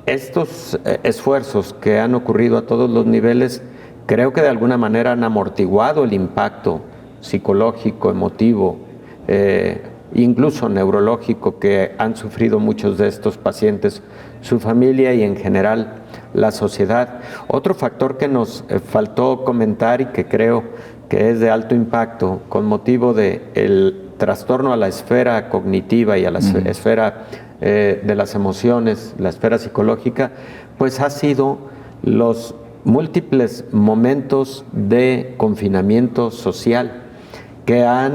estos esfuerzos que han ocurrido a todos los niveles, creo que de alguna manera han amortiguado el impacto psicológico, emotivo, incluso neurológico que han sufrido muchos de estos pacientes, su familia y en general la sociedad. Otro factor que nos faltó comentar y que creo que es de alto impacto con motivo del trastorno a la esfera cognitiva y a la esfera de las emociones, la esfera psicológica, pues ha sido los múltiples momentos de confinamiento social que han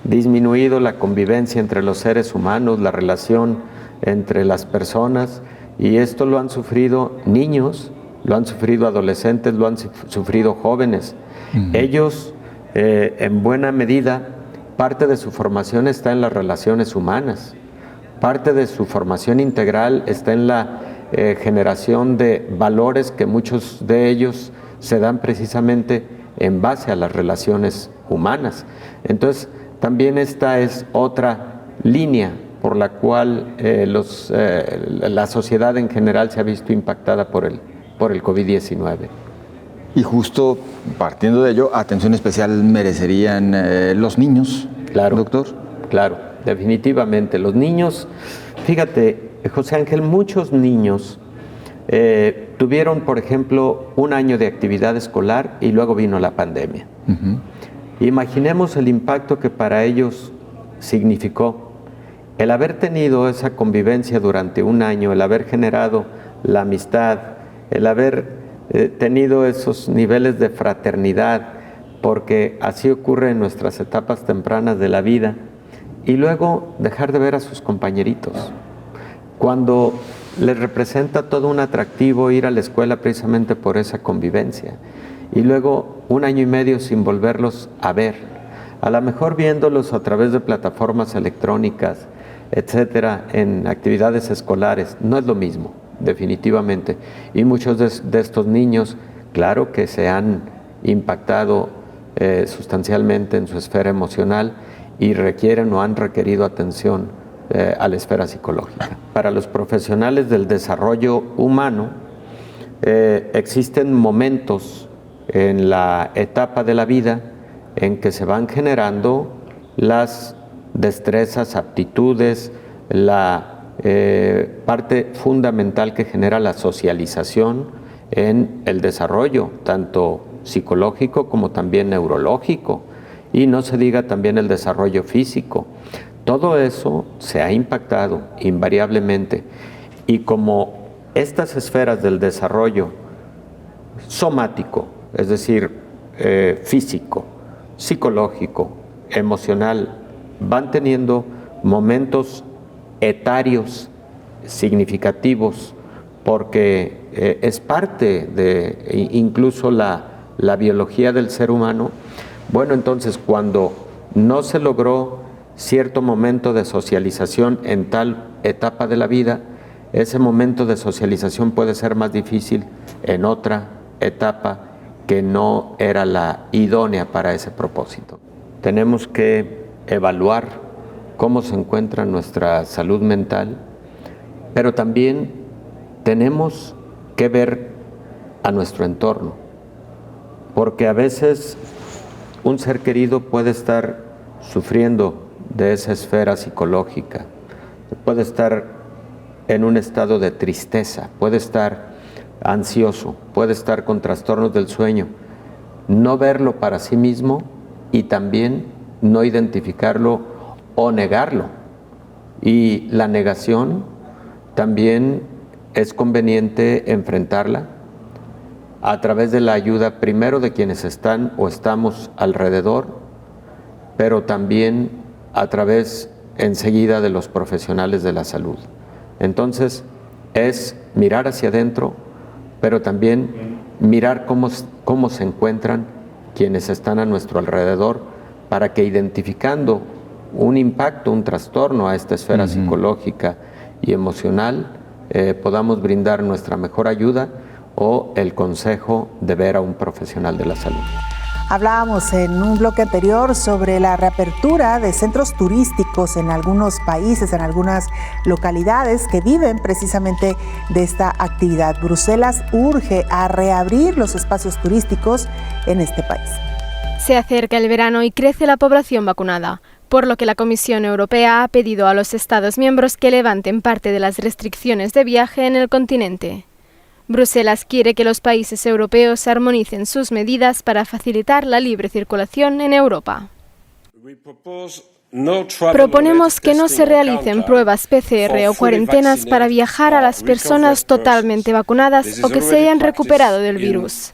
disminuido la convivencia entre los seres humanos, la relación entre las personas, y esto lo han sufrido niños, lo han sufrido adolescentes, lo han sufrido jóvenes. Ellos, en buena medida, parte de su formación está en las relaciones humanas, parte de su formación integral está en la generación de valores que muchos de ellos se dan precisamente en base a las relaciones humanas. Entonces, también esta es otra línea por la cual la sociedad en general se ha visto impactada por el COVID-19. Y justo partiendo de ello, atención especial merecerían los niños, claro, doctor. Claro, definitivamente. Los niños, fíjate, José Ángel, muchos niños tuvieron, por ejemplo, un año de actividad escolar y luego vino la pandemia. Imaginemos el impacto que para ellos significó el haber tenido esa convivencia durante un año, el haber generado la amistad, el haber tenido esos niveles de fraternidad, porque así ocurre en nuestras etapas tempranas de la vida, y luego dejar de ver a sus compañeritos. Cuando les representa todo un atractivo ir a la escuela precisamente por esa convivencia, y luego un año y medio sin volverlos a ver, a lo mejor viéndolos a través de plataformas electrónicas, etcétera, en actividades escolares, no es lo mismo, definitivamente. Y muchos de estos niños, claro que se han impactado sustancialmente en su esfera emocional y requieren o han requerido atención a la esfera psicológica. Para los profesionales del desarrollo humano, existen momentos en la etapa de la vida en que se van generando las destrezas, aptitudes, la parte fundamental que genera la socialización en el desarrollo, tanto psicológico como también neurológico, y no se diga también el desarrollo físico. Todo eso se ha impactado invariablemente, y como estas esferas del desarrollo somático, es decir, físico, psicológico, emocional, van teniendo momentos etarios significativos, porque es parte de incluso la biología del ser humano. Bueno, entonces cuando no se logró cierto momento de socialización en tal etapa de la vida, ese momento de socialización puede ser más difícil en otra etapa que no era la idónea para ese propósito. Tenemos que evaluar cómo se encuentra nuestra salud mental, pero también tenemos que ver a nuestro entorno, porque a veces un ser querido puede estar sufriendo de esa esfera psicológica, puede estar en un estado de tristeza, puede estar ansioso, puede estar con trastornos del sueño, no verlo para sí mismo y también no identificarlo o negarlo. Y la negación también es conveniente enfrentarla a través de la ayuda primero de quienes están o estamos alrededor, pero también a través enseguida de los profesionales de la salud. Entonces, es mirar hacia adentro, pero también mirar cómo se encuentran quienes están a nuestro alrededor, para que identificando un impacto, un trastorno a esta esfera psicológica y emocional, podamos brindar nuestra mejor ayuda o el consejo de ver a un profesional de la salud. Hablábamos en un bloque anterior sobre la reapertura de centros turísticos en algunos países, en algunas localidades que viven precisamente de esta actividad. Bruselas urge a reabrir los espacios turísticos en este país. Se acerca el verano y crece la población vacunada, por lo que la Comisión Europea ha pedido a los Estados miembros que levanten parte de las restricciones de viaje en el continente. Bruselas quiere que los países europeos armonicen sus medidas para facilitar la libre circulación en Europa. Proponemos que no se realicen pruebas PCR o cuarentenas para viajar a las personas totalmente vacunadas o que se hayan recuperado del virus.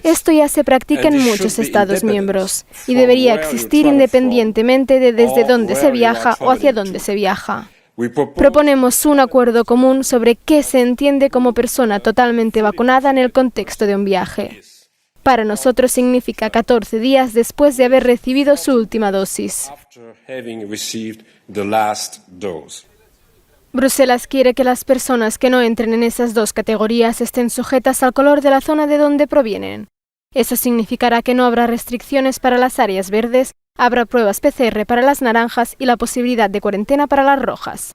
Esto ya se practica en muchos Estados miembros y debería existir independientemente de desde dónde se viaja o hacia dónde se viaja. Proponemos un acuerdo común sobre qué se entiende como persona totalmente vacunada en el contexto de un viaje. Para nosotros significa 14 días después de haber recibido su última dosis. Bruselas quiere que las personas que no entren en esas dos categorías estén sujetas al color de la zona de donde provienen. Eso significará que no habrá restricciones para las áreas verdes, habrá pruebas PCR para las naranjas y la posibilidad de cuarentena para las rojas.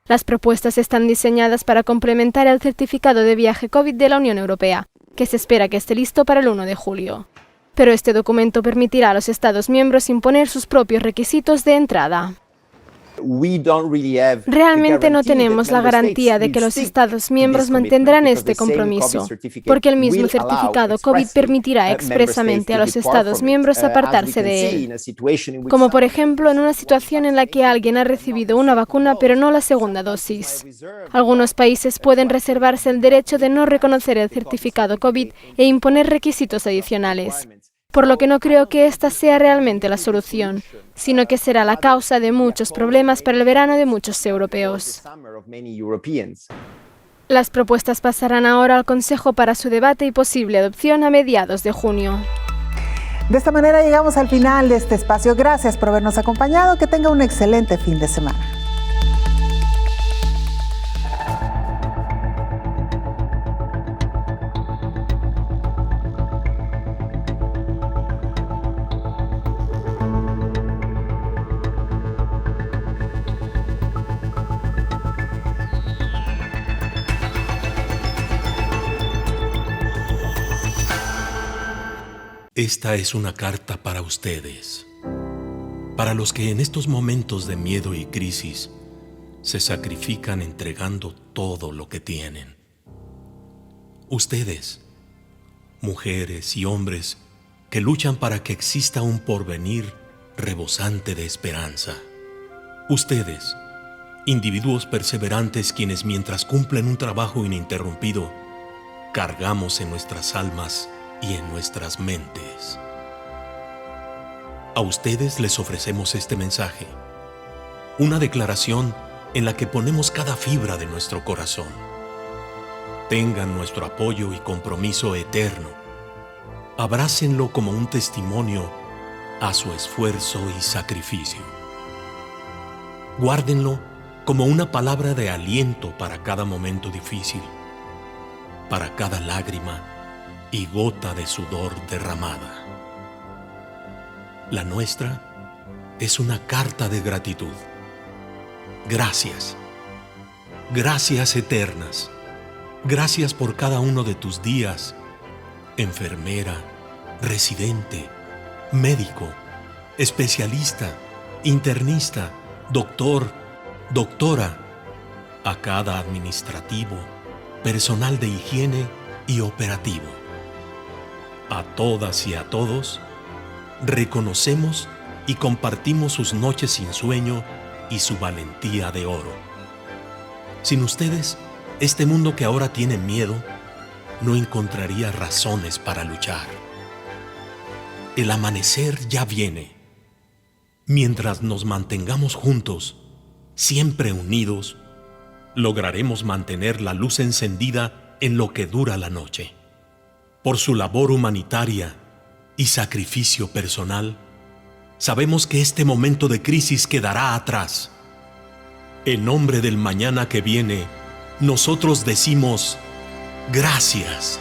Las propuestas están diseñadas para complementar el certificado de viaje COVID de la Unión Europea, que se espera que esté listo para el 1 de julio. Pero este documento permitirá a los Estados miembros imponer sus propios requisitos de entrada. Realmente no tenemos la garantía de que los Estados miembros mantendrán este compromiso, porque el mismo certificado COVID permitirá expresamente a los Estados miembros apartarse de él. Como por ejemplo en una situación en la que alguien ha recibido una vacuna pero no la segunda dosis. Algunos países pueden reservarse el derecho de no reconocer el certificado COVID e imponer requisitos adicionales. Por lo que no creo que esta sea realmente la solución, sino que será la causa de muchos problemas para el verano de muchos europeos. Las propuestas pasarán ahora al Consejo para su debate y posible adopción a mediados de junio. De esta manera llegamos al final de este espacio. Gracias por habernos acompañado. Que tenga un excelente fin de semana. Esta es una carta para ustedes, para los que en estos momentos de miedo y crisis se sacrifican entregando todo lo que tienen. Ustedes, mujeres y hombres que luchan para que exista un porvenir rebosante de esperanza. Ustedes, individuos perseverantes quienes mientras cumplen un trabajo ininterrumpido, cargamos en nuestras almas y en nuestras mentes. A ustedes les ofrecemos este mensaje, una declaración en la que ponemos cada fibra de nuestro corazón. Tengan nuestro apoyo y compromiso eterno. Abrácenlo como un testimonio a su esfuerzo y sacrificio. Guárdenlo como una palabra de aliento para cada momento difícil, para cada lágrima y gota de sudor derramada. La nuestra es una carta de gratitud. Gracias. Gracias eternas. Gracias por cada uno de tus días, enfermera, residente, médico, especialista, internista, doctor, doctora, a cada administrativo, personal de higiene y operativo. A todas y a todos, reconocemos y compartimos sus noches sin sueño y su valentía de oro. Sin ustedes, este mundo que ahora tiene miedo no encontraría razones para luchar. El amanecer ya viene. Mientras nos mantengamos juntos, siempre unidos, lograremos mantener la luz encendida en lo que dura la noche. Por su labor humanitaria y sacrificio personal, sabemos que este momento de crisis quedará atrás. En nombre del mañana que viene, nosotros decimos gracias.